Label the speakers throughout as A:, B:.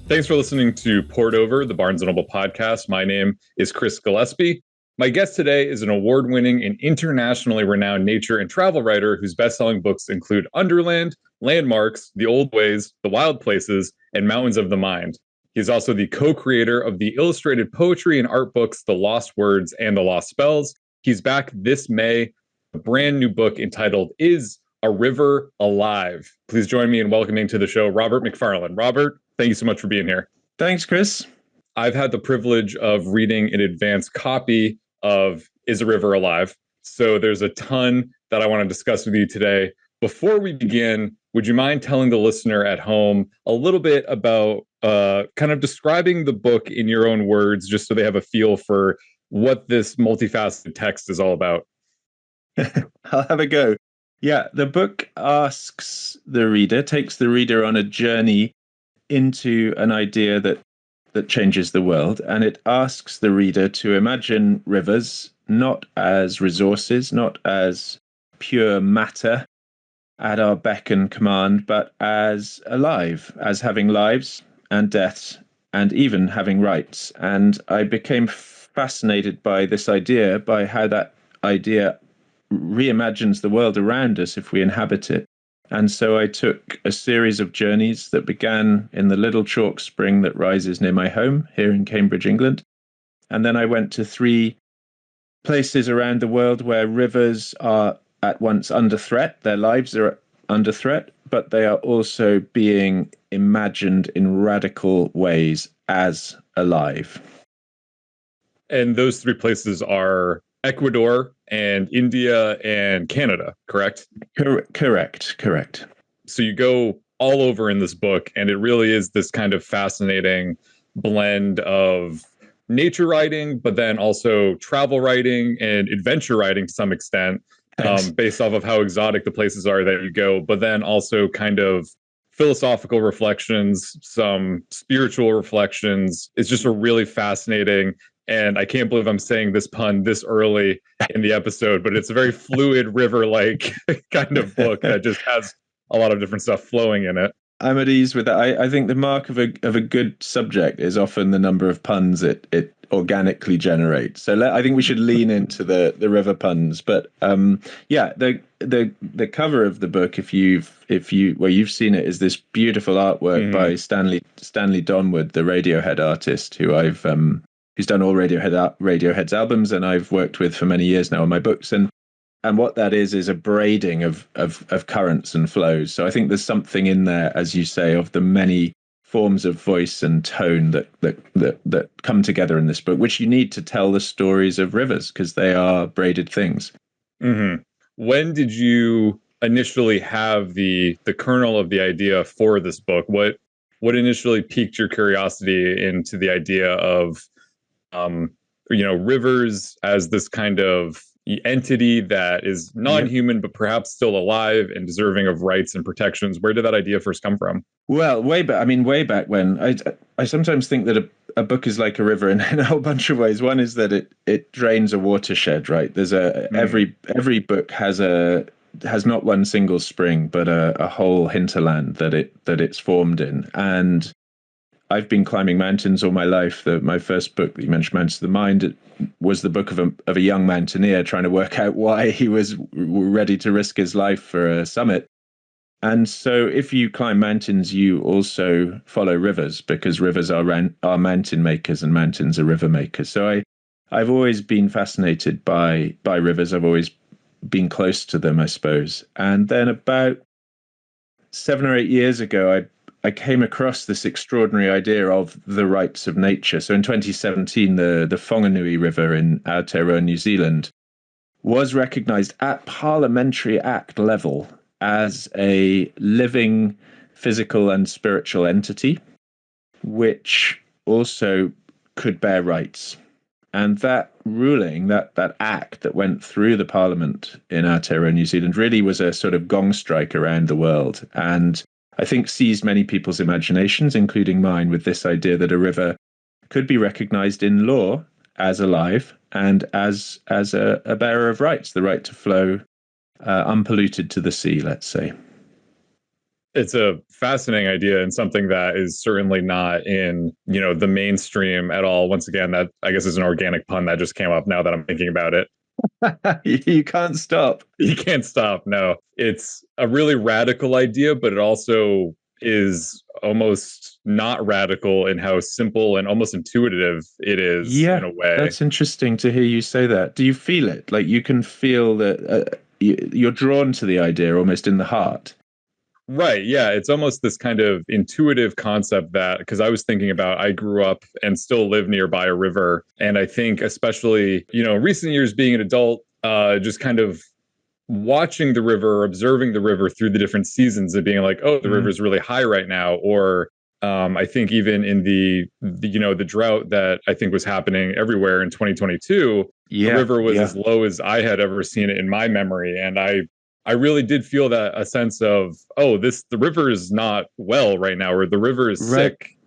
A: Thanks for listening to Poured Over, the Barnes & Noble podcast. My name is Chris Gillespie. My guest today is an award-winning and internationally renowned nature and travel writer whose best-selling books include Underland, Landmarks, The Old Ways, The Wild Places, and Mountains of the Mind. He's also the co-creator of the illustrated poetry and art books The Lost Words and The Lost Spells. He's back this May, a brand new book entitled Is a River Alive? Please join me in welcoming to the show Robert Macfarlane. Robert, thank you so much for being here.
B: Thanks, Chris.
A: I've had the privilege of reading an advanced copy of Is a River Alive? So there's a ton that I want to discuss with you today. Before we begin, would you mind telling the listener at home a little bit about kind of describing the book in your own words, just so they have a feel for what this multifaceted text is all about?
B: I'll have a go. Yeah, the book takes the reader on a journey into an idea that changes the world, and it asks the reader to imagine rivers not as resources, not as pure matter at our beck and command, but as alive, as having lives and deaths, and even having rights. And I became fascinated by this idea, by how that idea reimagines the world around us if we inhabit it. And so I took a series of journeys that began in the little chalk spring that rises near my home here in Cambridge, England. And then I went to 3 places around the world where rivers are at once under threat. Their lives are under threat, but they are also being imagined in radical ways as alive.
A: And those 3 places are Ecuador and India and Canada, correct?
B: Correct.
A: So you go all over in this book, and it really is this kind of fascinating blend of nature writing, but then also travel writing and adventure writing to some extent, based off of how exotic the places are that you go, but then also kind of philosophical reflections, some spiritual reflections. It's just a really fascinating, and I can't believe I'm saying this pun this early in the episode, but it's a very fluid river-like kind of book that just has a lot of different stuff flowing in it.
B: I'm at ease with that. I think the mark of a good subject is often the number of puns it organically generates. So I think we should lean into the river puns. But the cover of the book, if you've seen it, is this beautiful artwork by Stanley Donwood, the Radiohead artist, who's done all Radiohead's albums, and I've worked with for many years now on my books. And what that is a braiding of currents and flows. So I think there's something in there, as you say, of the many forms of voice and tone that come together in this book, which you need to tell the stories of rivers because they are braided things.
A: Mm-hmm. When did you initially have the kernel of the idea for this book? What initially piqued your curiosity into the idea of rivers as this kind of entity that is non-human, but perhaps still alive and deserving of rights and protections? Where did that idea first come from?
B: Well, way back when. I sometimes think that a book is like a river in a whole bunch of ways. One is that it drains a watershed, right? There's every book has not one single spring, but a whole hinterland that it's formed in. And I've been climbing mountains all my life. My first book that you mentioned, Mountains of the Mind, it was the book of a young mountaineer trying to work out why he was ready to risk his life for a summit. And so if you climb mountains, you also follow rivers, because rivers are mountain makers and mountains are river makers. So I've always been fascinated by rivers. I've always been close to them, I suppose. And then about 7 or 8 years ago, I came across this extraordinary idea of the rights of nature. So in 2017, the Whanganui River in Aotearoa, New Zealand, was recognized at Parliamentary Act level as a living physical and spiritual entity, which also could bear rights. And that ruling, that act that went through the Parliament in Aotearoa, New Zealand, really was a sort of gong strike around the world. And I think seized many people's imaginations, including mine, with this idea that a river could be recognized in law as alive and as a bearer of rights, the right to flow unpolluted to the sea, let's say.
A: It's a fascinating idea and something that is certainly not in, the mainstream at all. Once again, that I guess is an organic pun that just came up now that I'm thinking about it.
B: You can't stop.
A: You can't stop. No, it's a really radical idea, but it also is almost not radical in how simple and almost intuitive it is in
B: Yeah,
A: a way.
B: that's interesting to hear you say that. Do you feel it? Like you can feel that you're drawn to the idea almost in the heart.
A: Right. Yeah. It's almost this kind of intuitive concept that, because I was thinking about, I grew up and still live nearby a river. And I think, especially, recent years being an adult, just kind of watching the river, observing the river through the different seasons and being like, oh, the
B: Mm.
A: river's really high right now. Or I think even in the drought that I think was happening everywhere in 2022, the
B: Yeah,
A: river was
B: yeah,
A: as low as I had ever seen it in my memory. And I really did feel that a sense of, oh, the river is not well right now, or the river is
B: right,
A: sick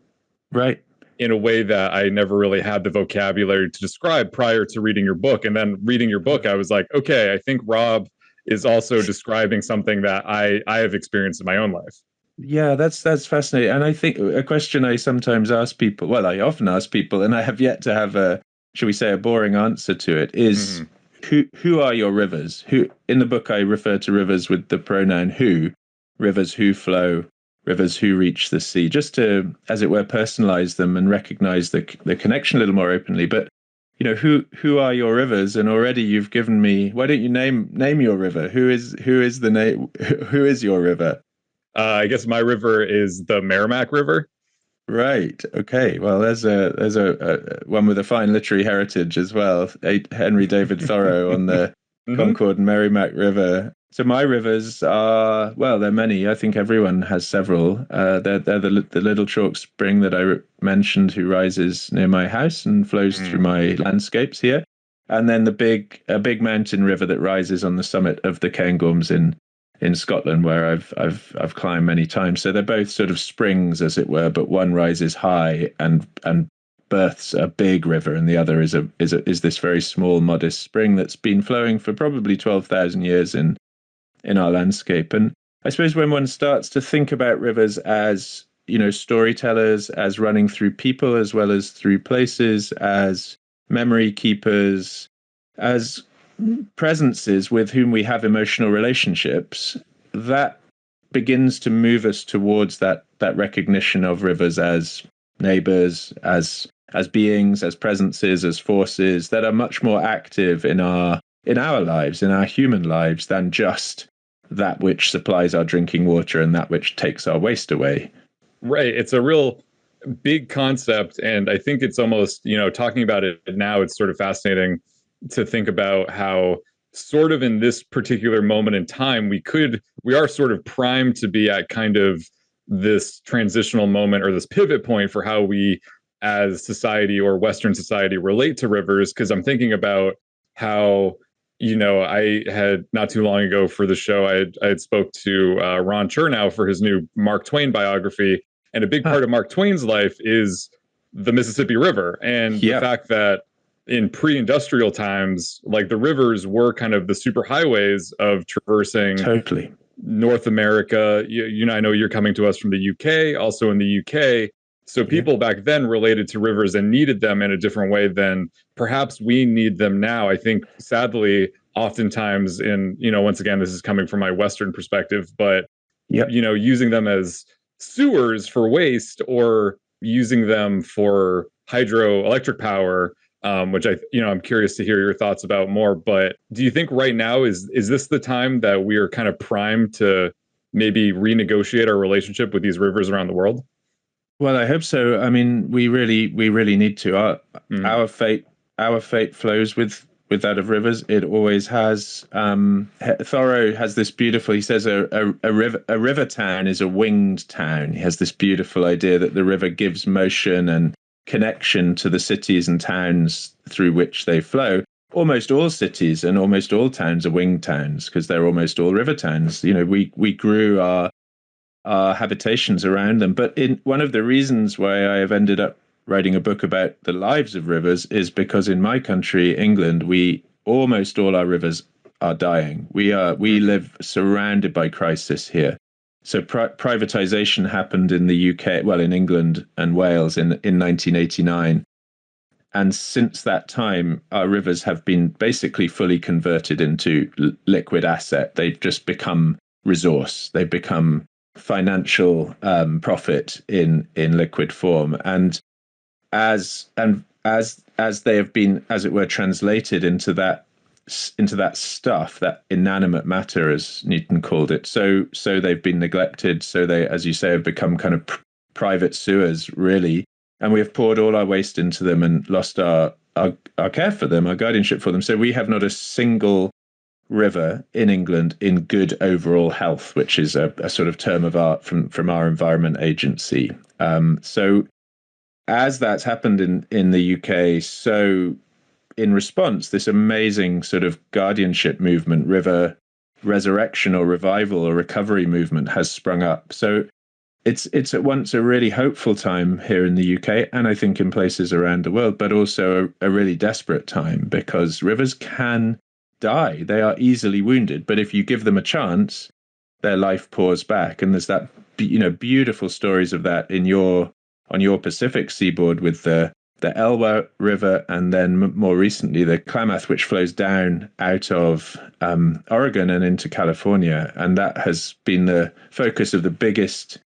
B: right.
A: in a way that I never really had the vocabulary to describe prior to reading your book. And then reading your book, I was like, okay, I think Rob is also describing something that I have experienced in my own life.
B: Yeah, that's fascinating. And I think a question I sometimes ask people, well, I often ask people, and I have yet to have a, shall we say, a boring answer to it, is
A: Mm-hmm.
B: who are your rivers? Who in the book I refer to rivers with the pronoun who, rivers who flow, rivers who reach the sea, just to, as it were, personalize them and recognize the connection a little more openly. But who are your rivers? And already you've given me. Why don't you name your river? Who is the name? Who is your river?
A: I guess my river is the Merrimack River.
B: Right. Okay. Well, there's a one with a fine literary heritage as well. Henry David Thoreau on the
A: Mm-hmm.
B: Concord and Merrimack River. So my rivers are, well, there are many. I think everyone has several. They're the little chalk spring that I mentioned, who rises near my house and flows through my landscapes here, and then a big mountain river that rises on the summit of the Cairngorms in Scotland, where I've climbed many times. So they're both sort of springs, as it were, but one rises high and births a big river, and the other is this very small, modest spring that's been flowing for probably 12,000 years in our landscape. And I suppose when one starts to think about rivers as storytellers, as running through people as well as through places, as memory keepers, as presences with whom we have emotional relationships, that begins to move us towards that recognition of rivers as neighbors, as beings, as presences, as forces that are much more active in our lives, in our human lives, than just that which supplies our drinking water and that which takes our waste away.
A: Right. It's a real big concept. And I think it's almost, talking about it now, it's sort of fascinating to think about how, sort of in this particular moment in time, we are sort of primed to be at kind of this transitional moment or this pivot point for how we as society or Western society relate to rivers. Cause I'm thinking about how, I had not too long ago for the show, I had spoke to Ron Chernow for his new Mark Twain biography. And a big
B: Huh.
A: part of Mark Twain's life is the Mississippi River and the
B: Yep.
A: fact that in pre-industrial times, like the rivers were kind of the superhighways of traversing
B: Totally.
A: North America. I know you're coming to us from the UK, also in the UK. So
B: Yeah.
A: people back then related to rivers and needed them in a different way than perhaps we need them now. I think sadly, oftentimes once again, this is coming from my Western perspective, but
B: Yep.
A: using them as sewers for waste or using them for hydroelectric power, which I'm curious to hear your thoughts about more. But do you think right now is this the time that we are kind of primed to maybe renegotiate our relationship with these rivers around the world?
B: Well, I hope so. I mean, we really need to.
A: Mm,
B: Our fate, our fate flows with that of rivers. It always has. Thoreau has this beautiful. He says a river town is a winged town. He has this beautiful idea that the river gives motion and connection to the cities and towns through which they flow. Almost all cities and almost all towns are winged towns because they're almost all river towns. We grew our habitations around them. But in one of the reasons why I have ended up writing a book about the lives of rivers is because in my country, England, we almost all our rivers are dying. We
A: mm,
B: live surrounded by crisis here. So privatization happened in the UK, well, in England and Wales in 1989. And since that time, our rivers have been basically fully converted into liquid asset. They've just become resource. They've become financial profit in liquid form. And as they have been, as it were, translated into that stuff, that inanimate matter, as Newton called it. So they've been neglected. So they, as you say, have become kind of private sewers, really. And we have poured all our waste into them and lost our care for them, our guardianship for them. So we have not a single river in England in good overall health, which is a sort of term of art from our Environment Agency. So as that's happened in the UK, so in response, this amazing sort of guardianship movement, river resurrection or revival or recovery movement has sprung up. So it's at once a really hopeful time here in the UK, and I think in places around the world, but also a really desperate time, because rivers can die. They are easily wounded, but if you give them a chance, their life pours back. And there's that, beautiful stories of that on your Pacific seaboard with the Elwha River, and then more recently the Klamath, which flows down out of Oregon and into California. And that has been the focus of the biggest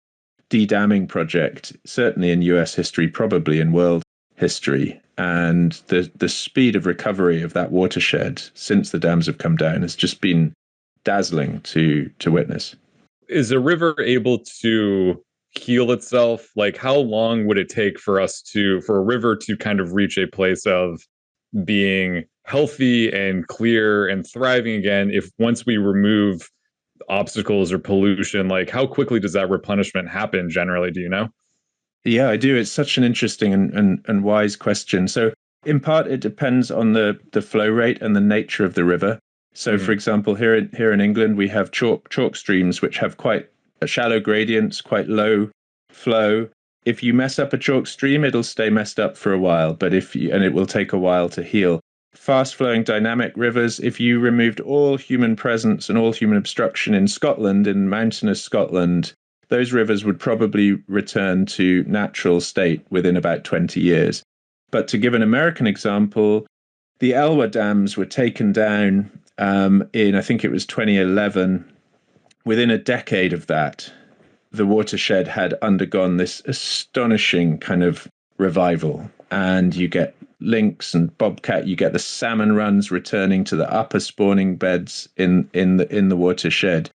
B: de-damming project, certainly in US history, probably in world history. And the speed of recovery of that watershed since the dams have come down has just been dazzling to witness.
A: Is a river able to heal itself? Like, how long would it take for a river to kind of reach a place of being healthy and clear and thriving again, if once we remove obstacles or pollution? Like, how quickly does that replenishment happen generally? Do you know?
B: Yeah, I do. It's such an interesting and wise question. So in part, it depends on the flow rate and the nature of the river. So, for example, here in England, we have chalk streams which have quite shallow gradients, quite low flow. If you mess up a chalk stream, it'll stay messed up for a while, and it will take a while to heal. Fast flowing dynamic rivers, if you removed all human presence and all human obstruction in Scotland, in mountainous Scotland, those rivers would probably return to natural state within about 20 years. But to give an American example, the Elwha dams were taken down in, I think it was 2011. Within a decade of that, the watershed had undergone this astonishing kind of revival. And you get lynx and bobcat, you get the salmon runs returning to the upper spawning beds in the watershed.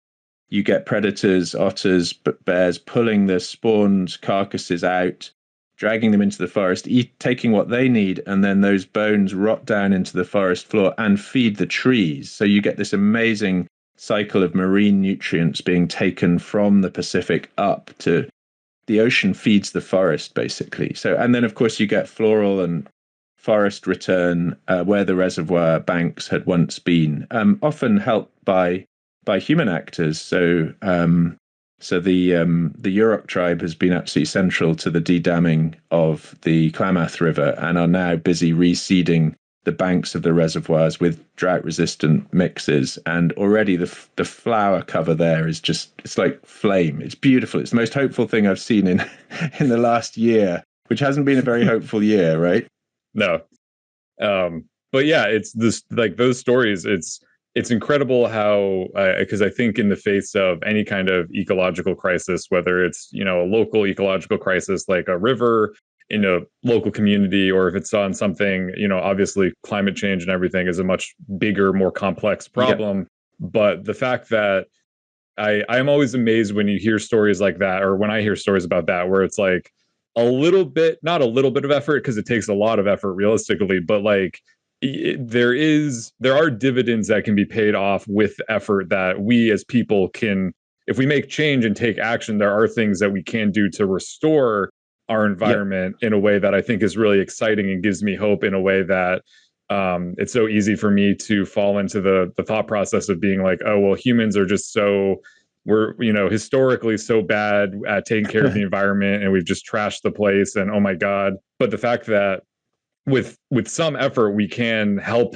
B: You get predators, otters, bears pulling the spawned carcasses out, dragging them into the forest, taking what they need, and then those bones rot down into the forest floor and feed the trees. So you get this amazing cycle of marine nutrients being taken from the Pacific up to the ocean, feeds the forest, basically. So, and then of course you get floral and forest return where the reservoir banks had once been, often helped by human actors. So the Yurok tribe has been absolutely central to the de-damming of the Klamath River and are now busy reseeding the banks of the reservoirs with drought-resistant mixes. And already the flower cover there is it's like flame. It's beautiful. It's the most hopeful thing I've seen in the last year, which hasn't been a very hopeful year, right?
A: No. But yeah, it's this, like, those stories, it's incredible how, because I think in the face of any kind of ecological crisis, whether it's, a local ecological crisis like a river in a local community, or if it's on something, obviously climate change and everything is a much bigger, more complex problem. Yep. But the fact that I'm always amazed when you hear stories like that, or when I hear stories about that, where it's like not a little bit of effort, because it takes a lot of effort realistically, but like, there are dividends that can be paid off with effort, that we as people can, if we make change and take action, there are things that we can do to restore our environment in a way that I think is really exciting and gives me hope, in a way that it's so easy for me to fall into the thought process of being like, oh, well, humans are just we're historically so bad at taking care of the environment, and we've just trashed the place, and oh my God. But the fact that with some effort we can help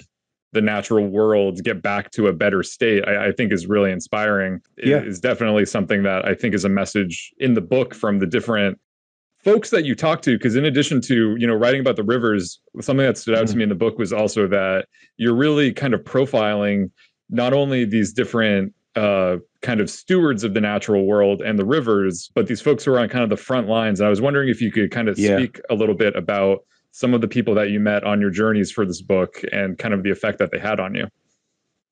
A: the natural world get back to a better state, I think is really inspiring.
B: Yeah.
A: Is definitely something that I think is a message in the book from the different folks that you talk to, because in addition to, you know, writing about the rivers, something that stood out to me in the book was also that you're really kind of profiling not only these different kind of stewards of the natural world and the rivers, but these folks who are on kind of the front lines. And I was wondering if you could kind of speak a little bit about some of the people that you met on your journeys for this book and kind of the effect that they had on you.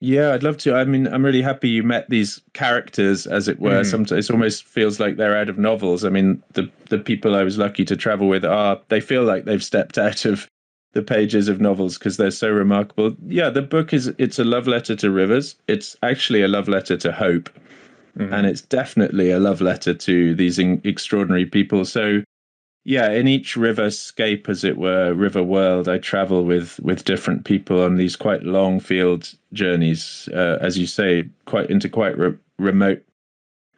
B: Yeah, I'd love to. I mean, I'm really happy you met these characters, as it were. Sometimes it almost feels like they're out of novels. I mean, the people I was lucky to travel with they feel like they've stepped out of the pages of novels because they're so remarkable. Yeah, the book it's a love letter to rivers. It's actually a love letter to hope. And it's definitely a love letter to these extraordinary people. So yeah, in each riverscape, as it were, river world, I travel with different people on these quite long field journeys, as you say, quite remote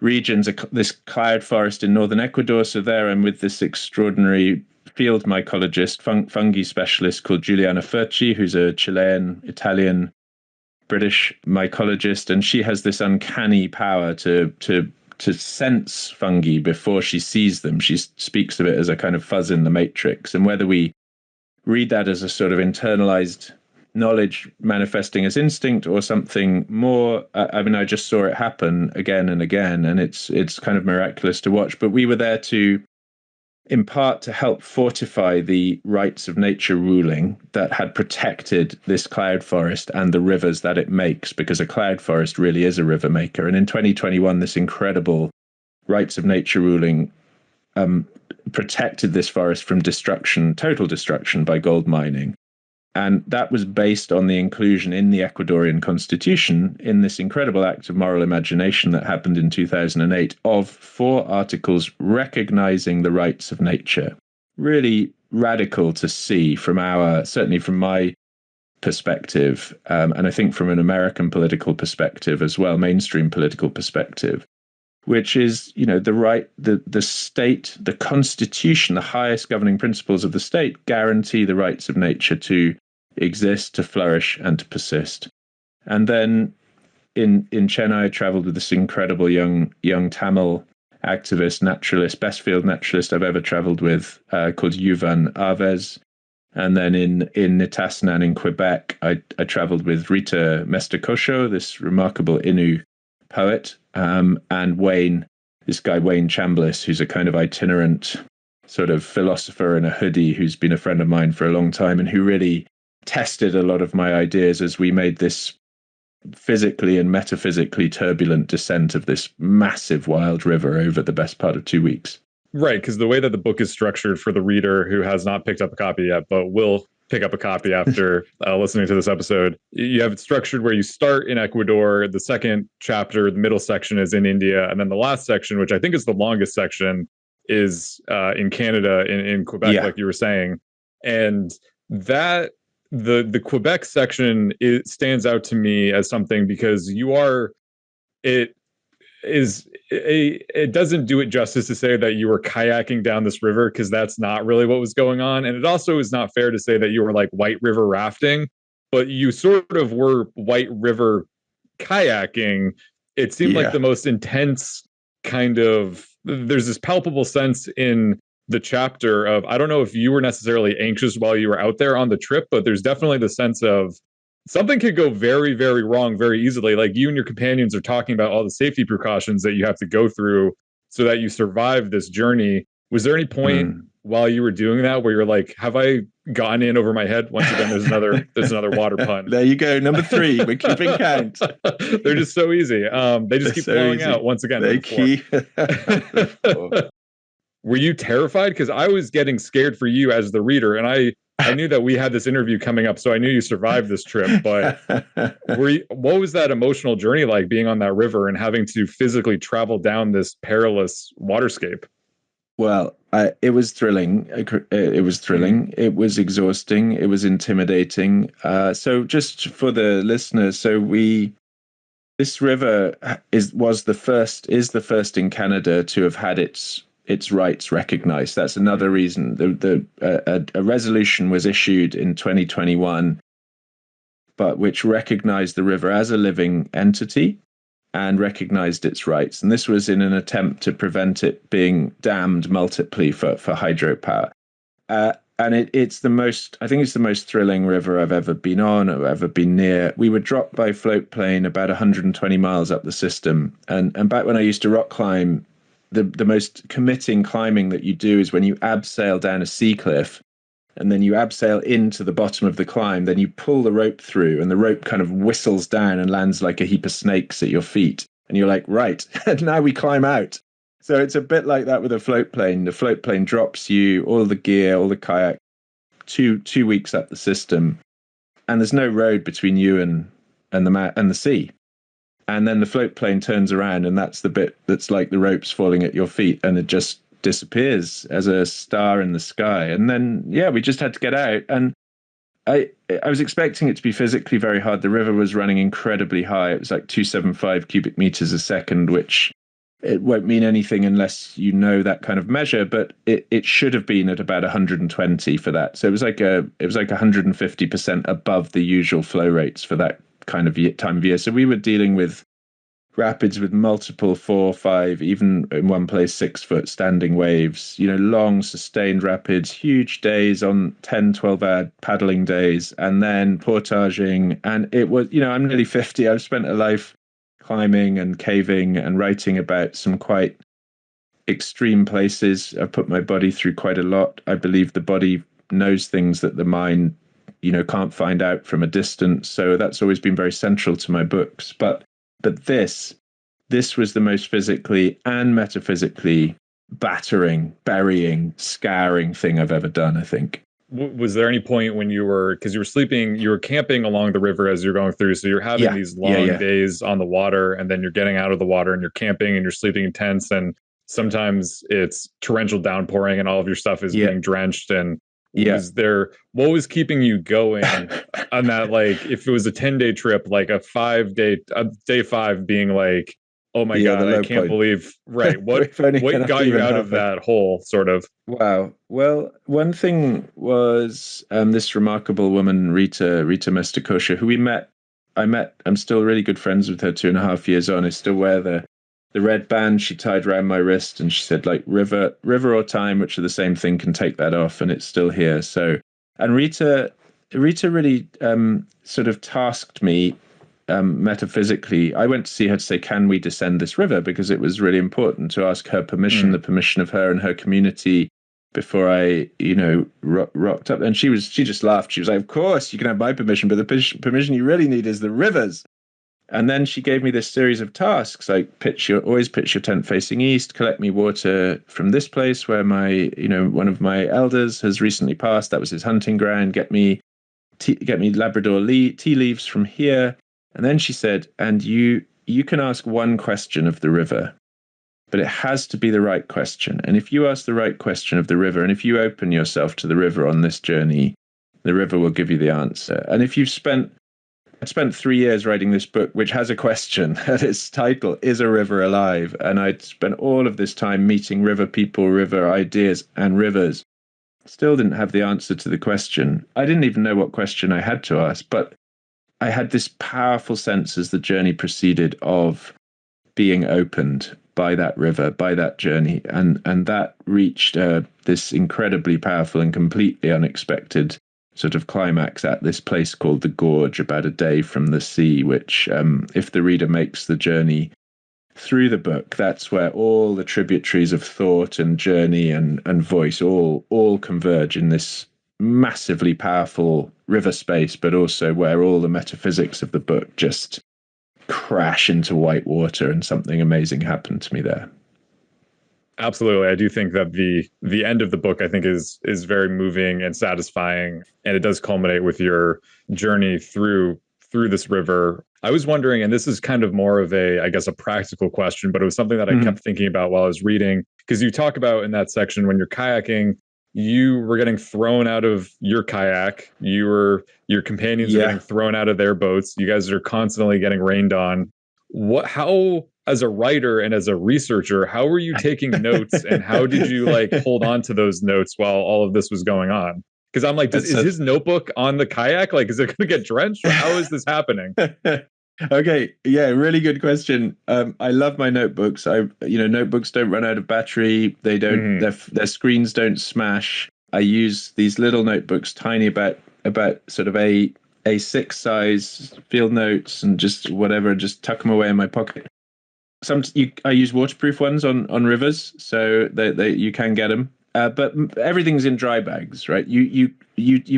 B: regions. This cloud forest in northern Ecuador. So there I'm with this extraordinary field mycologist, fungi specialist called Juliana Furci, who's a Chilean, Italian, British mycologist, and she has this uncanny power to sense fungi before she sees them. She speaks of it as a kind of fuzz in the matrix. And whether we read that as a sort of internalized knowledge manifesting as instinct or something more, I mean, I just saw it happen again and again, and it's kind of miraculous to watch. But we were there in part to help fortify the rights of nature ruling that had protected this cloud forest and the rivers that it makes, because a cloud forest really is a river maker. And in 2021, this incredible rights of nature ruling protected this forest from destruction, total destruction by gold mining. And that was based on the inclusion in the Ecuadorian constitution, in this incredible act of moral imagination that happened in 2008, of 4 articles recognizing the rights of nature. Really radical to see certainly from my perspective, and I think from an American political perspective as well, mainstream political perspective, which is, you know, the state, the constitution, the highest governing principles of the state guarantee the rights of nature to exist, to flourish, and to persist. And then in Chennai, I traveled with this incredible young Tamil activist, naturalist, best field naturalist I've ever traveled with, called Yuvan Aves. And then in Nitassinan in Quebec, I traveled with Rita Mestakosho, this remarkable Innu poet, and this guy Wayne Chambliss, who's a kind of itinerant sort of philosopher in a hoodie who's been a friend of mine for a long time and who really tested a lot of my ideas as we made this physically and metaphysically turbulent descent of this massive wild river over the best part of 2 weeks.
A: Right, because the way that the book is structured for the reader who has not picked up a copy yet, but will pick up a copy after listening to this episode, you have it structured where you start in Ecuador, the second chapter, the middle section is in India, and then the last section, which I think is the longest section, is in Canada, in Quebec, like you were saying. And that the Quebec section, it stands out to me as something because it doesn't do it justice to say that you were kayaking down this river, because that's not really what was going on. And it also is not fair to say that you were like white river rafting, but you sort of were white river kayaking. It seemed like the most intense kind of, there's this palpable sense in the chapter of, I don't know if you were necessarily anxious while you were out there on the trip, but there's definitely the sense of something could go very, very wrong very easily. Like you and your companions are talking about all the safety precautions that you have to go through so that you survive this journey. Was there any point while you were doing that where you're like, have I gone in over my head? Once again, there's another water pun.
B: There you go. Number 3. We're keeping count.
A: They're just so easy. They just keep flowing out once again.
B: They keep.
A: Were you terrified? Because I was getting scared for you as the reader, and I knew that we had this interview coming up, so I knew you survived this trip. But what was that emotional journey like, being on that river and having to physically travel down this perilous waterscape?
B: Well, it was thrilling. It was thrilling. It was exhausting. It was intimidating. So just for the listeners, this river is the first in Canada to have had its rights recognized. That's another reason. A resolution was issued in 2021 but which recognized the river as a living entity and recognized its rights. And this was in an attempt to prevent it being dammed multiply for hydropower. And it's the most, I think it's the most thrilling river I've ever been on or ever been near. We were dropped by float plane about 120 miles up the system. And back when I used to rock climb, the most committing climbing that you do is when you abseil down a sea cliff and then you abseil into the bottom of the climb, then you pull the rope through and the rope kind of whistles down and lands like a heap of snakes at your feet. And you're like, right, and now we climb out. So it's a bit like that with a float plane. The float plane drops you, all the gear, all the kayak, two weeks up the system, and there's no road between you and the sea. And then the float plane turns around, and that's the bit that's like the ropes falling at your feet, and it just disappears as a star in the sky. And then, yeah, we just had to get out. And I was expecting it to be physically very hard. The river was running incredibly high. It was like 275 cubic meters a second, which it won't mean anything unless you know that kind of measure, but it should have been at about 120 for that. So it was like 150% above the usual flow rates for that kind of time of year. So we were dealing with rapids with multiple 4, 5, even in one place 6 foot standing waves, long sustained rapids, huge days on 10, 12-hour paddling days, and then portaging. And it was, I'm nearly 50. I've spent a life climbing and caving and writing about some quite extreme places. I've put my body through quite a lot. I believe the body knows things that the mind, can't find out from a distance. So that's always been very central to my books. But this was the most physically and metaphysically battering, burying, scarring thing I've ever done, I think.
A: Was there any point when you were camping along the river as you're going through, so you're having these long days on the water, and then you're getting out of the water and you're camping and you're sleeping in tents, and sometimes it's torrential downpouring and all of your stuff is being drenched, and what was keeping you going on that? Like, if it was a 10-day trip, like day 5 being like, oh my God, I can't believe, right. What got you out of that hole, sort of?
B: Wow. Well, one thing was this remarkable woman, Rita Mestakosha, who I'm still really good friends with her 2.5 years on. I still wear the red band she tied around my wrist, and she said, like, river or time, which are the same thing, can take that off, and it's still here. So, and Rita really sort of tasked me metaphysically. I went to see her to say, can we descend this river? Because it was really important to ask her permission, the permission of her and her community before I, rocked up. And she just laughed. She was like, of course, you can have my permission, but the permission you really need is the river's. And then she gave me this series of tasks, like always pitch your tent facing east, collect me water from this place where one of my elders has recently passed. That was his hunting ground. Get me Labrador tea leaves from here. And then she said, and you can ask one question of the river, but it has to be the right question. And if you ask the right question of the river, and if you open yourself to the river on this journey, the river will give you the answer. And if I spent 3 years writing this book, which has a question, and its title is A River Alive. And I'd spent all of this time meeting river people, river ideas, and rivers. Still didn't have the answer to the question. I didn't even know what question I had to ask, but I had this powerful sense as the journey proceeded of being opened by that river, by that journey. And that reached this incredibly powerful and completely unexpected sort of climax at this place called the Gorge, about a day from the sea, which, if the reader makes the journey through the book, that's where all the tributaries of thought and journey and voice all converge in this massively powerful river space, but also where all the metaphysics of the book just crash into white water, and something amazing happened to me there.
A: Absolutely. I do think that the end of the book, I think, is very moving and satisfying, and it does culminate with your journey through this river. I was wondering, and this is kind of more of a practical question, but it was something that I kept thinking about while I was reading, because you talk about in that section when you're kayaking, you were getting thrown out of your kayak, your companions are getting thrown out of their boats, you guys are constantly getting rained on. How, as a writer and as a researcher, how were you taking notes, and how did you hold on to those notes while all of this was going on? Because I'm like,
B: That's
A: is his notebook on the kayak? Like, is it going to get drenched? Or how is this happening?
B: Okay, yeah, really good question. I love my notebooks. Notebooks don't run out of battery. They don't. Their screens don't smash. I use these little notebooks, tiny, about sort of A6 size, field notes and just whatever. Just tuck them away in my pocket. I use waterproof ones on rivers, so they you can get them. But everything's in dry bags, right? You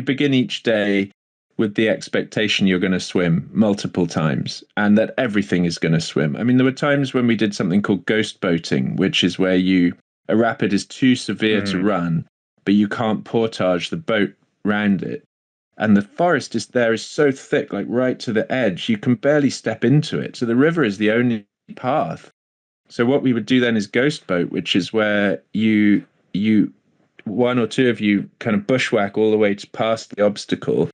B: begin each day with the expectation you're going to swim multiple times and that everything is going to swim. I mean, there were times when we did something called ghost boating, which is where a rapid is too severe to run, but you can't portage the boat round it. And the forest is so thick, like right to the edge, you can barely step into it. So the river is the only path. So what we would do then is ghost boat, which is where you one or two of you kind of bushwhack all the way to past the obstacle,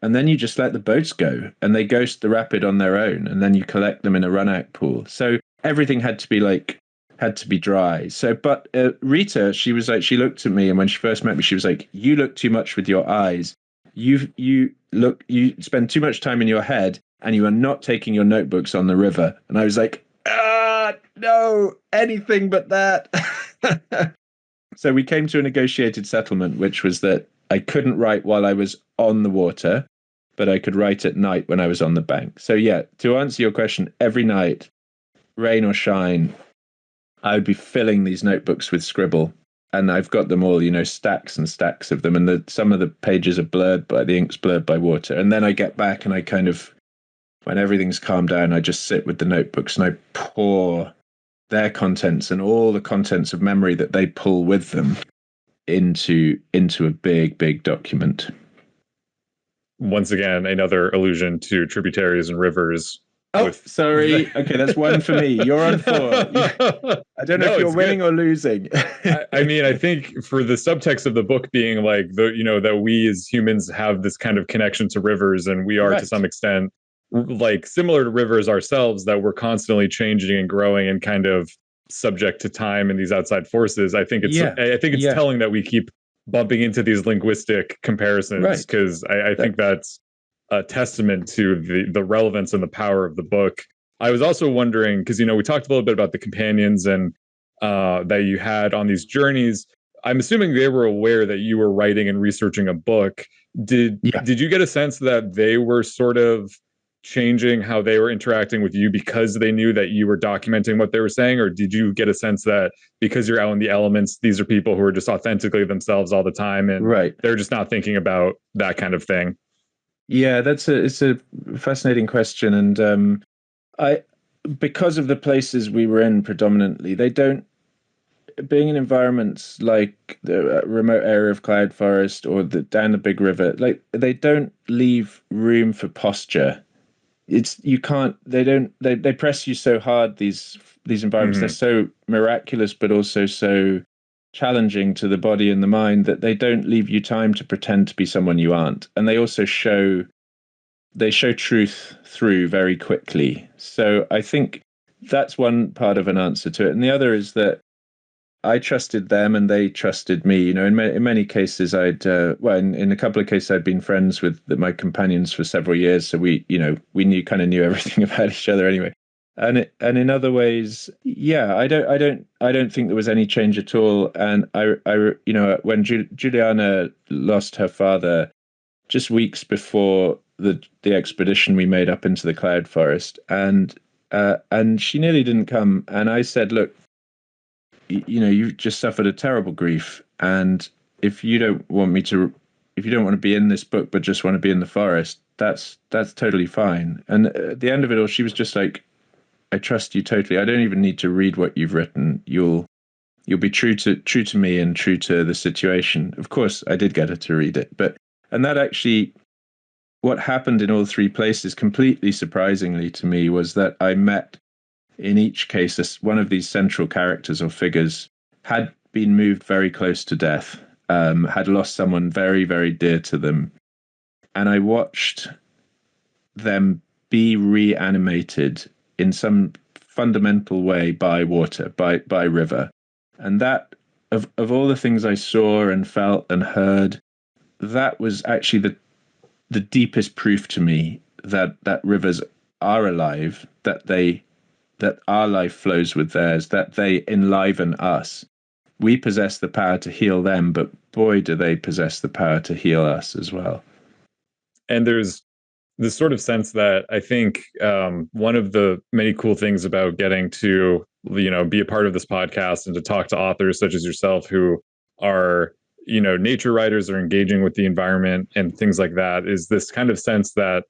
B: and then you just let the boats go and they ghost the rapid on their own, and then you collect them in a run out pool. So everything had to be dry. So but Rita, she looked at me, and when she first met me, she was like, you look too much with your eyes. You spend too much time in your head, and you are not taking your notebooks on the river. And I was like, no, anything but that. So we came to a negotiated settlement, which was that I couldn't write while I was on the water, but I could write at night when I was on the bank. So yeah, to answer your question, every night, rain or shine, I would be filling these notebooks with scribble. And I've got them all, stacks and stacks of them. And some of the pages are the ink's blurred by water. And then I get back and I kind of, when everything's calmed down, I just sit with the notebooks and I pour their contents and all the contents of memory that they pull with them into a big document.
A: Once again, another allusion to tributaries and rivers.
B: Sorry. Okay, that's one for me. You're on 4. I don't know if you're winning or losing.
A: I mean, I think for the subtext of the book being like that we as humans have this kind of connection to rivers, and we are to some extent like similar to rivers ourselves, that we're constantly changing and growing and kind of subject to time and these outside forces. I think it's telling that we keep bumping into these linguistic comparisons, because I think that's a testament to the relevance and the power of the book. I was also wondering, because we talked a little bit about the companions and that you had on these journeys. I'm assuming they were aware that you were writing and researching a book. Did you get a sense that they were sort of changing how they were interacting with you because they knew that you were documenting what they were saying? Or did you get a sense that because you're out in the elements, these are people who are just authentically themselves all the time, and they're just not thinking about that kind of thing?
B: Yeah, it's a fascinating question. And because of the places we were in predominantly, they don't, being in environments like the remote area of cloud forest or down the big river, like they don't leave room for posture. They press you so hard, these environments. They're so miraculous but also so challenging to the body and the mind, that they don't leave you time to pretend to be someone you aren't. And they also show truth through very quickly. So I think that's one part of an answer to it. And the other is that I trusted them and they trusted me. In many cases, in a couple of cases, I'd been friends with my companions for several years, so we kind of knew everything about each other anyway. And in other ways, I don't think there was any change at all. And when Juliana lost her father, just weeks before the expedition we made up into the cloud forest, and she nearly didn't come, and I said, look, you've just suffered a terrible grief, and if you don't want to be in this book but just want to be in the forest, that's totally fine. And at the end of it all, she was just like, I trust you totally. I don't even need to read what you've written. You'll be true to me and true to the situation. Of course, I did get her to read it, and that actually, what happened in all 3 places, completely surprisingly to me, was that I met, in each case, one of these central characters or figures had been moved very close to death, had lost someone very, very dear to them. And I watched them be reanimated in some fundamental way by water, by river. And that, of all the things I saw and felt and heard, that was actually the deepest proof to me that rivers are alive, that our life flows with theirs, that they enliven us. We possess the power to heal them, but boy, do they possess the power to heal us as well.
A: And there's this sort of sense that I think one of the many cool things about getting to, be a part of this podcast and to talk to authors such as yourself who are, nature writers or engaging with the environment and things like that is this kind of sense that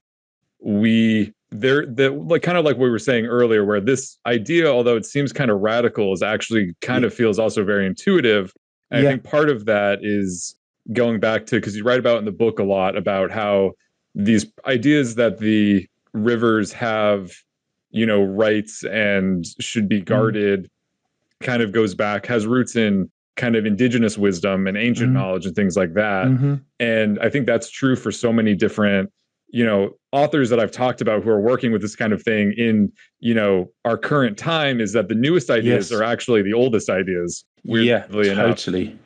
A: like kind of like we were saying earlier, where this idea, although it seems kind of radical, is actually kind of feels also very intuitive. And I think part of that is going back to, because you write about in the book a lot about how these ideas that the rivers have, rights and should be guarded, kind of goes back, has roots in kind of indigenous wisdom and ancient knowledge and things like that. And I think that's true for so many different, authors that I've talked about who are working with this kind of thing in, our current time, is that the newest ideas are actually the oldest ideas. Weirdly enough.
B: Totally.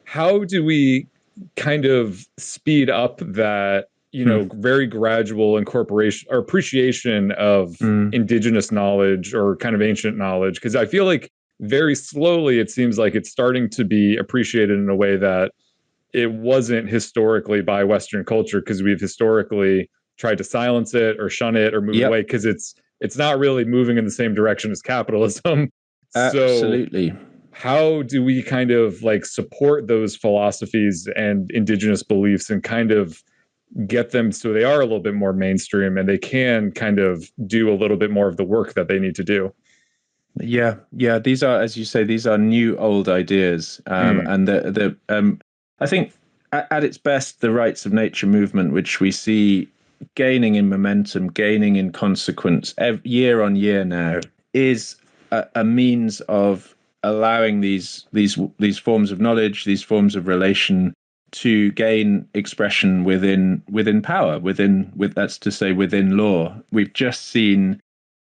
A: How do we kind of speed up that, very gradual incorporation or appreciation of indigenous knowledge or kind of ancient knowledge? Because I feel like very slowly, it seems like it's starting to be appreciated in a way that it wasn't historically by Western culture, because we've historically tried to silence it or shun it or move away, because it's not really moving in the same direction as capitalism.
B: Absolutely.
A: So how do we kind of like support those philosophies and indigenous beliefs and kind of get them so they are a little bit more mainstream and they can kind of do a little bit more of the work that they need to do?
B: Yeah. These are, as you say, these are new old ideas, and I think at its best, the rights of nature movement, which we see gaining in momentum, gaining in consequence year on year now, is a means of allowing these forms of knowledge, these forms of relation, to gain expression within power, that's to say within law. We've just seen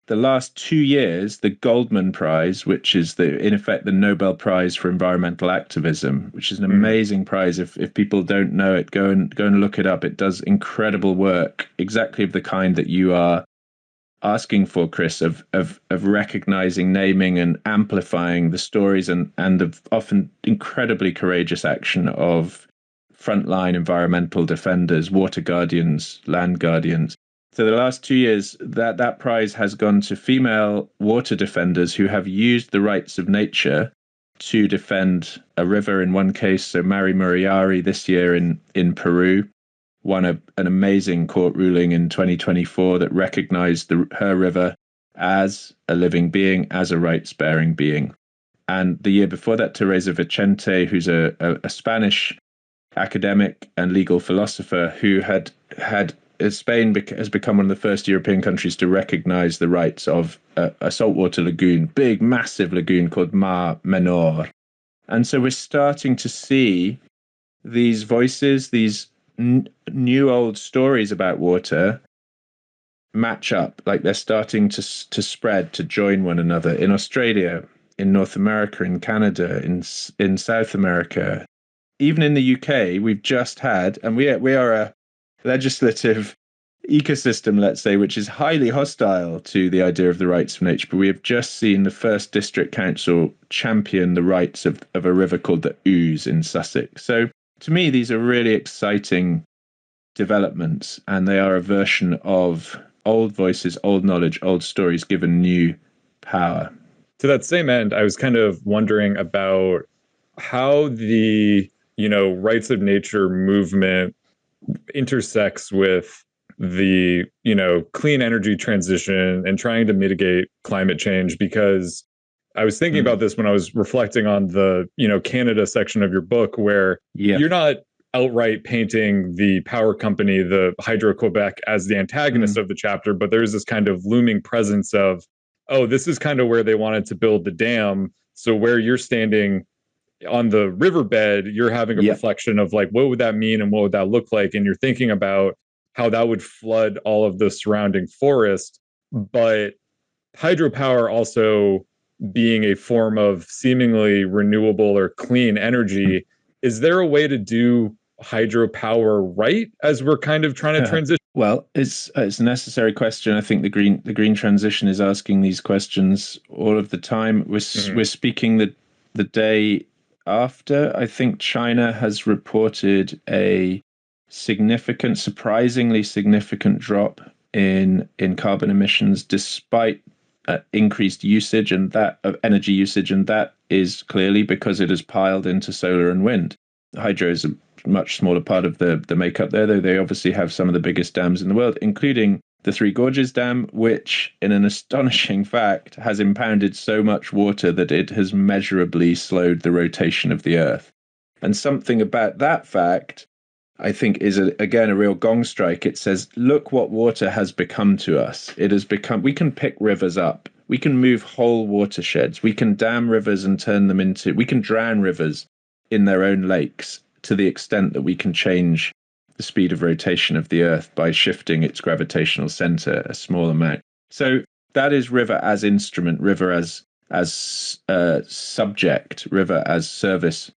B: the last 2 years, the Goldman Prize, which is in effect the Nobel Prize for environmental activism, which is an amazing prize. If people don't know it, go and look it up. It does incredible work, exactly of the kind that you are asking for, Chris, of recognizing, naming, and amplifying the stories and the often incredibly courageous action of frontline environmental defenders, water guardians, land guardians. So the last 2 years, that prize has gone to female water defenders who have used the rights of nature to defend a river in one case. So Mari Muriari this year in Peru won an amazing court ruling in 2024 that recognized her river as a living being, as a rights-bearing being. And the year before that, Teresa Vicente, who's a Spanish academic and legal philosopher who had Spain has become one of the first European countries to recognize the rights of a saltwater lagoon, big, massive lagoon called Mar Menor. And so we're starting to see these voices, these new old stories about water match up, like they're starting to spread, to join one another in Australia, in North America, in Canada, in South America. Even in the UK, we've just had, and we are a legislative ecosystem, let's say, which is highly hostile to the idea of the rights of nature. But we have just seen the first district council champion the rights of a river called the Ouse in Sussex. So to me, these are really exciting developments, and they are a version of old voices, old knowledge, old stories given new power.
A: To that same end, I was kind of wondering about how the, rights of nature movement intersects with the, clean energy transition and trying to mitigate climate change, because I was thinking about this when I was reflecting on the, Canada section of your book, where you're not outright painting the power company, the Hydro-Quebec, as the antagonist of the chapter, but there's this kind of looming presence of, oh, this is kind of where they wanted to build the dam. So where you're standing on the riverbed, you're having a reflection of like, what would that mean and what would that look like? And you're thinking about how that would flood all of the surrounding forest. But hydropower also being a form of seemingly renewable or clean energy, is there a way to do hydropower right as we're kind of trying to transition?
B: Well, it's a necessary question. I think the green transition is asking these questions all of the time. We're speaking the day after. I think China has reported a surprisingly significant drop in carbon emissions, despite increased usage and that of energy usage, and that is clearly because it has piled into solar and wind. Hydro is a much smaller part of the makeup there, though they obviously have some of the biggest dams in the world, including the Three Gorges Dam, which, in an astonishing fact, has impounded so much water that it has measurably slowed the rotation of the Earth. And something about that fact, I think, is again a real gong strike. It says, look what water has become to us. It has become, we can pick rivers up. We can move whole watersheds. We can dam rivers and we can drown rivers in their own lakes, to the extent that we can change the speed of rotation of the Earth by shifting its gravitational center a small amount. So that is river as instrument, river as subject, river as service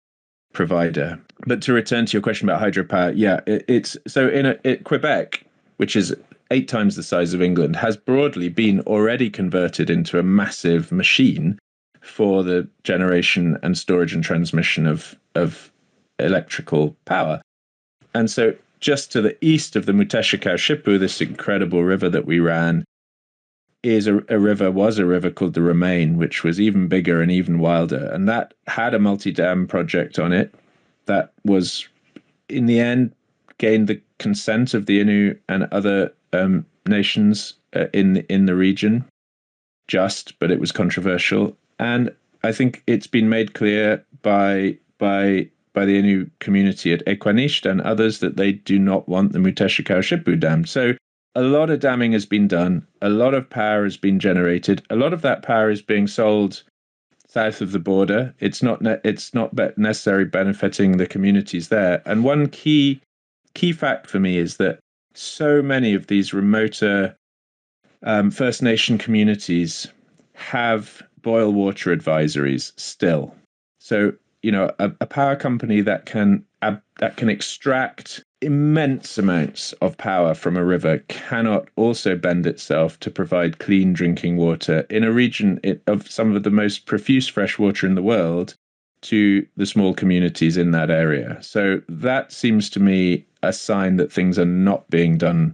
B: provider. But to return to your question about hydropower, yeah, it's so in Quebec, which is 8 times the size of England, has broadly been already converted into a massive machine for the generation and storage and transmission of electrical power. And so just to the east of the Muteshikau-Shipu, this incredible river that we ran, was a river called the Remain, which was even bigger and even wilder. And that had a multi-dam project on it that was, in the end, gained the consent of the Innu and other nations in the region, but it was controversial. And I think it's been made clear by the Innu community at Equanicht and others that they do not want the Muteshikau-Shipu Dam. So a lot of damming has been done. A lot of power has been generated. A lot of that power is being sold south of the border. It's not necessarily benefiting the communities there. And one key fact for me is that so many of these remoter First Nation communities have boil water advisories still. So, a power company that can extract immense amounts of power from a river cannot also bend itself to provide clean drinking water in a region of some of the most profuse fresh water in the world to the small communities in that area. So that seems to me a sign that things are not being done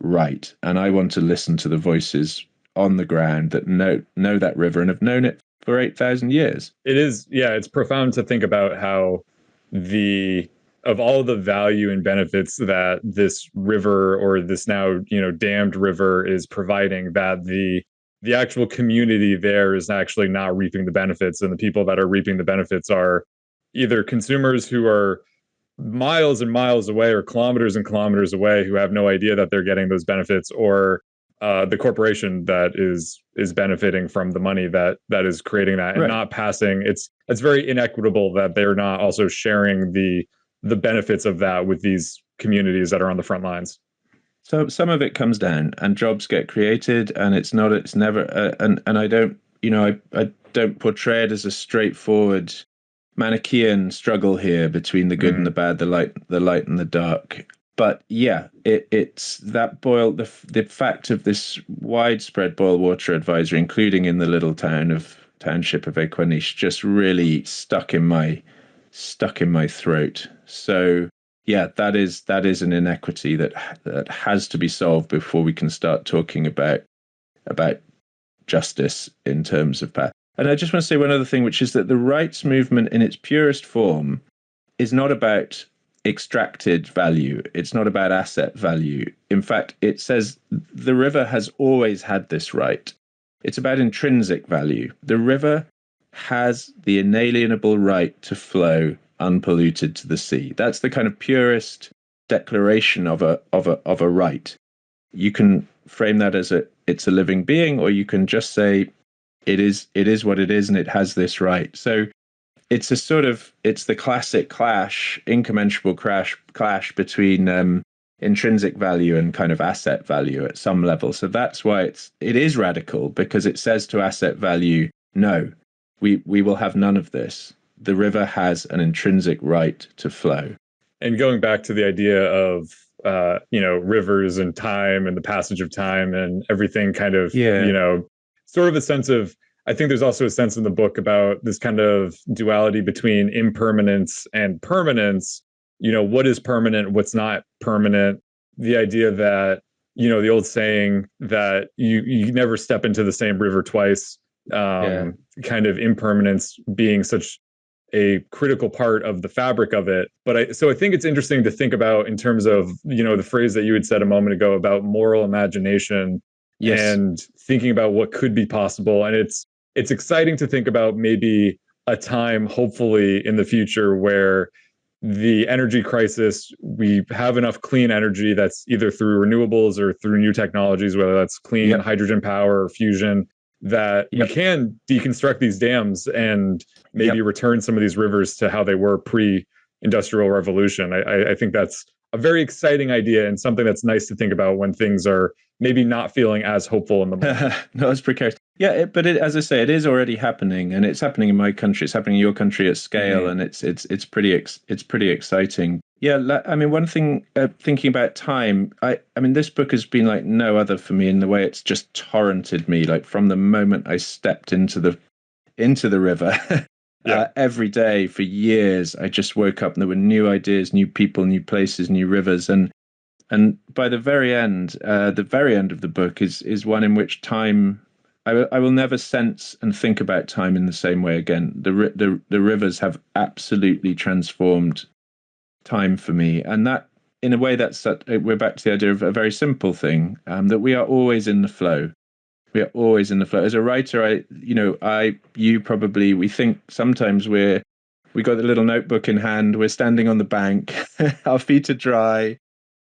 B: right. And I want to listen to the voices on the ground that know that river and have known it for 8,000 years.
A: It is, yeah, it's profound to think about how of all the value and benefits that this river, or this now, dammed river, is providing, that the actual community there is actually not reaping the benefits, and the people that are reaping the benefits are either consumers who are miles and miles away, or kilometers and kilometers away, who have no idea that they're getting those benefits, or the corporation that is benefiting from the money that is creating that, and not passing. It's very inequitable that they're not also sharing the benefits of that with these communities that are on the front lines.
B: So some of it comes down, and jobs get created, and it's never, and I don't, I don't portray it as a straightforward Manichaean struggle here between the good and the bad, the light and the dark. But yeah, it's that the fact of this widespread boil water advisory, including in the little township of Equaniche, just really stuck in my throat. So yeah, that is an inequity that has to be solved before we can start talking about justice in terms of power. And I just want to say one other thing, which is that the rights movement in its purest form is not about extracted value. It's not about asset value. In fact, it says the river has always had this right. It's about intrinsic value. The river has the inalienable right to flow unpolluted to the sea. That's the kind of purest declaration of a right. You can frame that as it's a living being, or you can just say it is what it is, and it has this right. So it's the classic incommensurable clash between intrinsic value and kind of asset value at some level. So that's why it is radical, because it says to asset value, no, we will have none of this. The river has an intrinsic right to flow.
A: And going back to the idea of rivers and time and the passage of time and everything kind of,
B: Yeah.
A: sort of a sense of, I think there's also a sense in the book about this kind of duality between impermanence and permanence. What is permanent, what's not permanent. The idea that, the old saying that you never step into the same river twice,
B: Yeah.
A: kind of impermanence being such a critical part of the fabric of it. So I think it's interesting to think about in terms of, the phrase that you had said a moment ago about moral imagination
B: Yes.
A: and thinking about what could be possible. And it's exciting to think about maybe a time, hopefully in the future, where the energy crisis, we have enough clean energy that's either through renewables or through new technologies, whether that's clean
B: Yep.
A: hydrogen power or fusion, that we
B: Yep.
A: can deconstruct these dams and maybe
B: Yep.
A: return some of these rivers to how they were pre-industrial revolution. I think that's a very exciting idea and something that's nice to think about when things are maybe not feeling as hopeful in the moment.
B: No, it's precarious. Yeah, but as I say, it is already happening, and it's happening in my country. It's happening in your country at scale, and it's pretty exciting. Yeah, I mean, one thing thinking about time, I mean, this book has been like no other for me in the way it's just torrented me. Like from the moment I stepped into the river,
A: Yeah.
B: every day for years, I just woke up and there were new ideas, new people, new places, new rivers, and by the very end of the book is one in which time, I will never sense and think about time in the same way again. The rivers have absolutely transformed time for me, and that in a way we're back to the idea of a very simple thing, that we are always in the flow. We are always in the flow. As a writer, you probably, we think sometimes we got the little notebook in hand, we're standing on the bank, our feet are dry,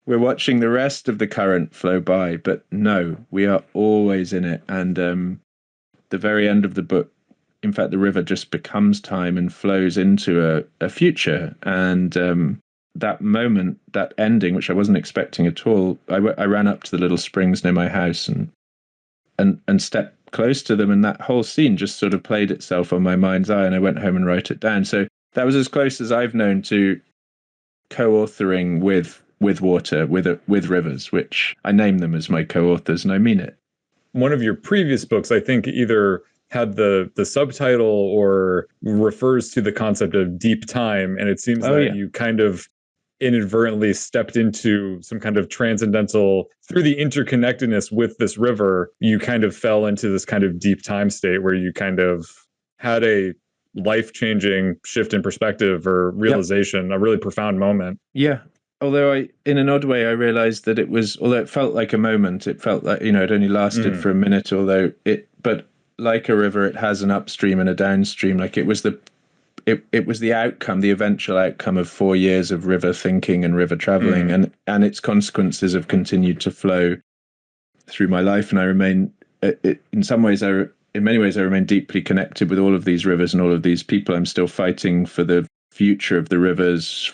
B: we're watching the rest of the current flow by, but no, we are always in it. And the very end of the book, in fact, the river just becomes time and flows into a future. And that moment, that ending, which I wasn't expecting at all, I ran up to the little springs near my house and stepped close to them, and that whole scene just sort of played itself on my mind's eye, and I went home and wrote it down. So that was as close as I've known to co-authoring with water, with rivers, which I name them as my co-authors, and I mean it.
A: One of your previous books, I think, either had the subtitle or refers to the concept of deep time, and it seems that
B: Yeah.
A: you kind of inadvertently stepped into some kind of transcendental, through the interconnectedness with this river, you kind of fell into this kind of deep time state where you kind of had a life-changing shift in perspective or realization, a really profound moment.
B: Yeah. Although in an odd way, I realized that although it felt like a moment, it felt like, it only lasted for a minute, but like a river, it has an upstream and a downstream. Like it was the outcome, the eventual outcome of 4 years of river thinking and river traveling, and its consequences have continued to flow through my life. And I remain, in many ways, I remain deeply connected with all of these rivers and all of these people. I'm still fighting for the future of the rivers,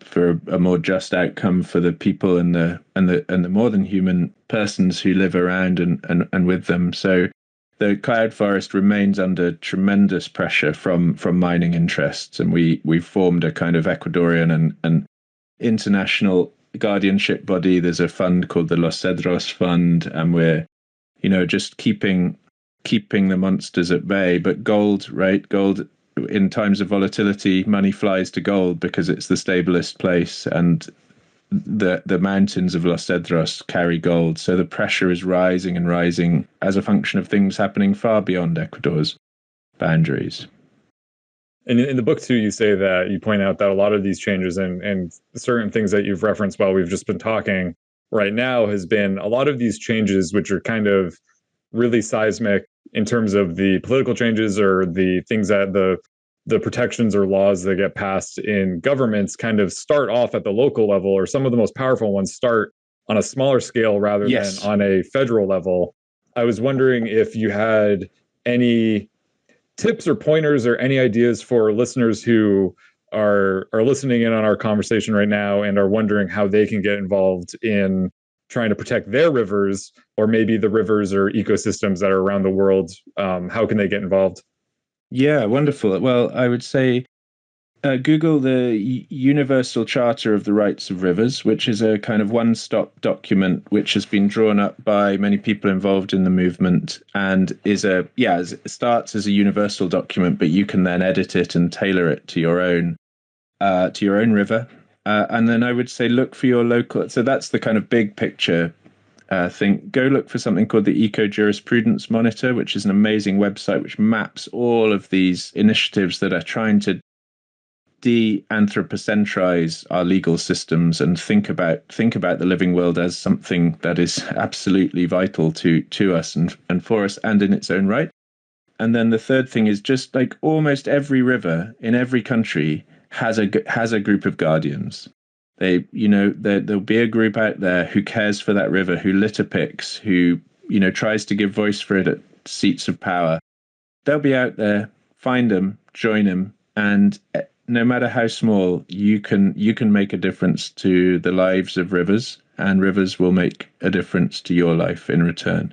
B: for a more just outcome for the people and the more than human persons who live around and with them. So the cloud forest remains under tremendous pressure from mining interests, and we've formed a kind of Ecuadorian and international guardianship body. There's a fund called the Los Cedros Fund, and we're just keeping the monsters at bay. But gold, in times of volatility, money flies to gold because it's the stablest place, and the mountains of Los Cedros carry gold. So the pressure is rising and rising as a function of things happening far beyond Ecuador's boundaries.
A: And in the book, too, you say that you point out that a lot of these changes and certain things that you've referenced while we've just been talking right now has been a lot of these changes, which are kind of really seismic in terms of the political changes or the things that the protections or laws that get passed in governments kind of start off at the local level, or some of the most powerful ones start on a smaller scale rather than on a federal level. I was wondering if you had any tips or pointers or any ideas for listeners who are listening in on our conversation right now and are wondering how they can get involved in trying to protect their rivers, or maybe the rivers or ecosystems that are around the world. How can they get involved?
B: Yeah, wonderful. Well, I would say Google the Universal Charter of the Rights of Rivers, which is a kind of one-stop document which has been drawn up by many people involved in the movement, and it starts as a universal document, but you can then edit it and tailor it to your own river. And then I would say look for your local. So that's the kind of big picture thing. Go look for something called the Eco Jurisprudence Monitor, which is an amazing website which maps all of these initiatives that are trying to de-anthropocentrize our legal systems and think about the living world as something that is absolutely vital to us and for us and in its own right. And then the third thing is just like almost every river in every country has a group of guardians. There'll be a group out there who cares for that river, who litter picks, who tries to give voice for it at seats of power. They'll be out there. Find them, join them, and no matter how small, you can make a difference to the lives of rivers, and rivers will make a difference to your life in return.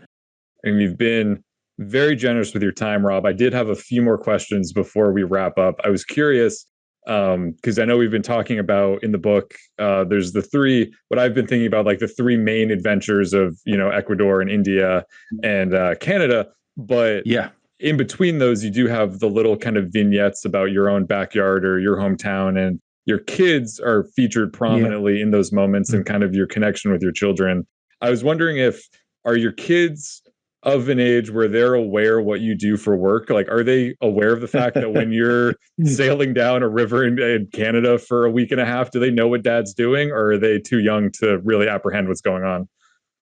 A: And you've been very generous with your time, Rob. I did have a few more questions before we wrap up. I was curious, because I know we've been talking about in the book, there's what I've been thinking about, like the three main adventures of, Ecuador and India and Canada. But
B: yeah,
A: in between those, you do have the little kind of vignettes about your own backyard or your hometown, and your kids are featured prominently in those moments and kind of your connection with your children. I was wondering are your kids of an age where they're aware what you do for work? Like, are they aware of the fact that when you're sailing down a river in Canada for a week and a half, do they know what dad's doing, or are they too young to really apprehend what's going on?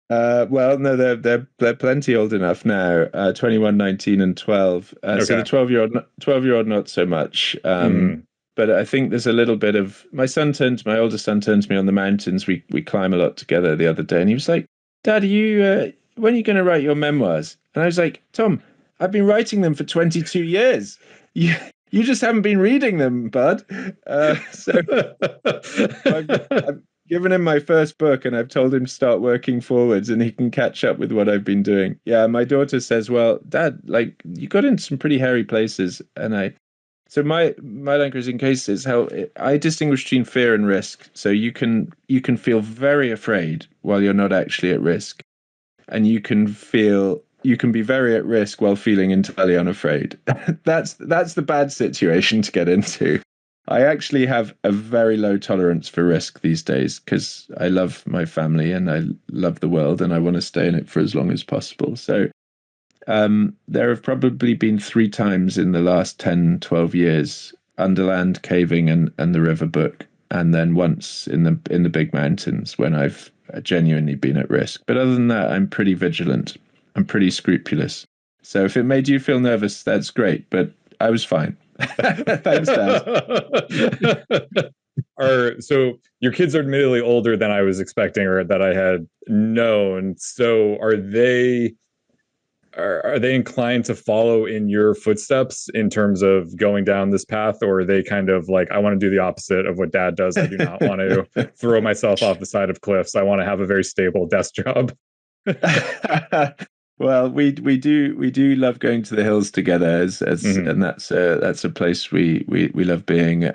B: Well, no, they're plenty old enough now. 21, 19, and 12.
A: Okay.
B: So the 12-year-old not so much. But I think there's a little bit of my oldest son turned to me on the mountains. We climb a lot together the other day, and he was like, "Dad, when are you going to write your memoirs?" And I was like, "Tom, I've been writing them for 22 years. You just haven't been reading them, bud." So I've given him my first book, and I've told him to start working forwards, and he can catch up with what I've been doing. Yeah, my daughter says, "Well, Dad, like you got into some pretty hairy places," and so my language in case is how I distinguish between fear and risk. So you can feel very afraid while you're not actually at risk, and you can be very at risk while feeling entirely unafraid. That's the bad situation to get into. I actually have a very low tolerance for risk these days because I love my family and I love the world and I want to stay in it for as long as possible. So there have probably been 3 times in the last 10, 12 years, Underland, caving, and the river book, and then once in the big mountains when I've genuinely been at risk. But other than that, I'm pretty vigilant. I'm pretty scrupulous. So if it made you feel nervous, that's great. But I was fine. Thanks, Dad.
A: So your kids are admittedly older than I was expecting or that I had known. So are they inclined to follow in your footsteps in terms of going down this path, or are they kind of like, I want to do the opposite of what Dad does? I do not want to throw myself off the side of cliffs. I want to have a very stable desk job.
B: Well, we do love going to the hills together, and that's a place we love being.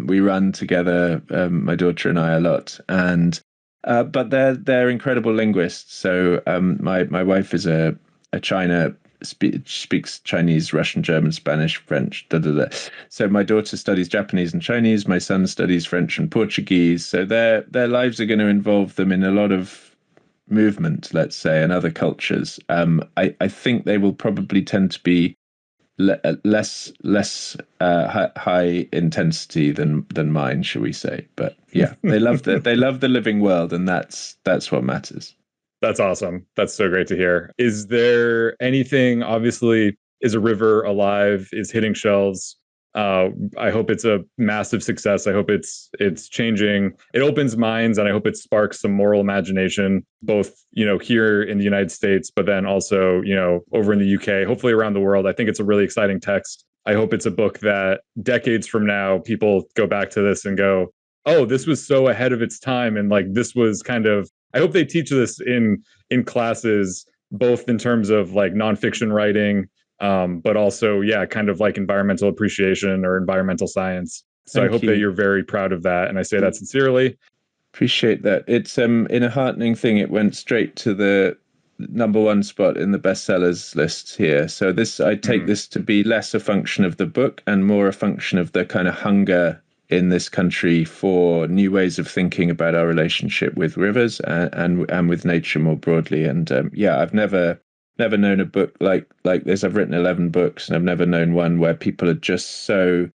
B: We run together, my daughter and I, a lot, and but they're incredible linguists. So my wife is a China speaks Chinese, Russian, German, Spanish, French. So my daughter studies Japanese and Chinese. My son studies French and Portuguese. So their lives are going to involve them in a lot of movement, let's say, and other cultures. I think they will probably tend to be less high intensity than mine, shall we say? But yeah, they love the living world, and that's what matters.
A: That's awesome. That's so great to hear. Is there anything, obviously, is a river alive, is hitting shelves? I hope it's a massive success. I hope it's changing. It opens minds, and I hope it sparks some moral imagination, both, here in the United States, but then also, over in the UK, hopefully around the world. I think it's a really exciting text. I hope it's a book that decades from now, people go back to this and go, oh, this was so ahead of its time. And like, this was kind of, I hope they teach this in classes, both in terms of like nonfiction writing, but also, kind of like environmental appreciation or environmental science. So I
B: Thank
A: hope
B: you.
A: that you're very proud of that. And I say that sincerely.
B: Appreciate that. It's in a heartening thing. It went straight to the #1 spot in the bestsellers list here. So I take this to be less a function of the book and more a function of the kind of hunger in this country for new ways of thinking about our relationship with rivers and with nature more broadly. And I've never known a book like this. I've written 11 books, and I've never known one where people are just so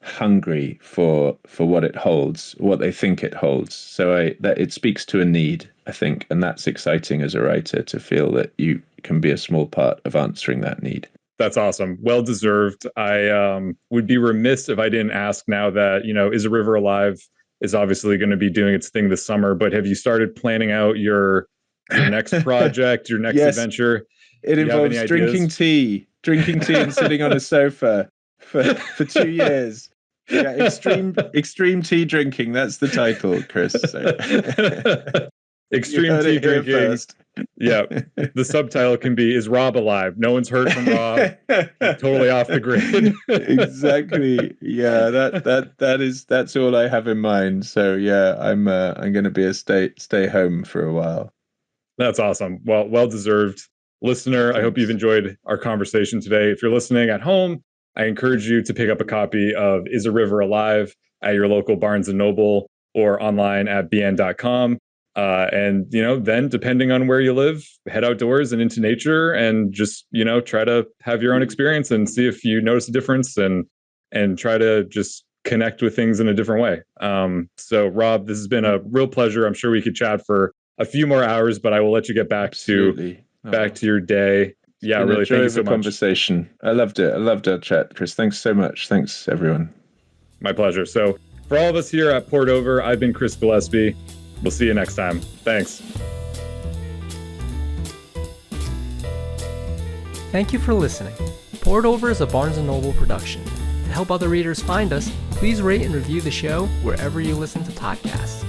B: hungry for what it holds, what they think it holds. So that it speaks to a need, I think, and that's exciting as a writer, to feel that you can be a small part of answering that need.
A: That's awesome. Well deserved. I would be remiss if I didn't ask now that, Is a River Alive is obviously going to be doing its thing this summer, but have you started planning out your next project, your next
B: Yes,
A: adventure?
B: It involves drinking tea and sitting on a sofa for 2 years. Yeah, extreme tea drinking. That's the title, Chris. So.
A: Extreme tea drinking. First. Yeah. The subtitle can be, Is Rob alive? No one's heard from Rob. Totally off the grid.
B: Exactly. Yeah, that's all I have in mind. So yeah, I'm going to be a stay home for a while.
A: That's awesome. Well deserved. Listener, I hope you've enjoyed our conversation today. If you're listening at home, I encourage you to pick up a copy of Is a River Alive at your local Barnes & Noble or online at bn.com. And, then depending on where you live, head outdoors and into nature and just, try to have your own experience and see if you notice a difference and try to just connect with things in a different way. So, Rob, this has been a real pleasure. I'm sure we could chat for a few more hours, but I will let you get back to your day. Yeah, really. Thank you so much.
B: Conversation. I loved it. I loved our chat, Chris. Thanks so much. Thanks, everyone.
A: My pleasure. So for all of us here at Poured Over, I've been Chris Gillespie. We'll see you next time. Thanks.
C: Thank you for listening. Poured Over is a Barnes & Noble production. To help other readers find us, please rate and review the show wherever you listen to podcasts.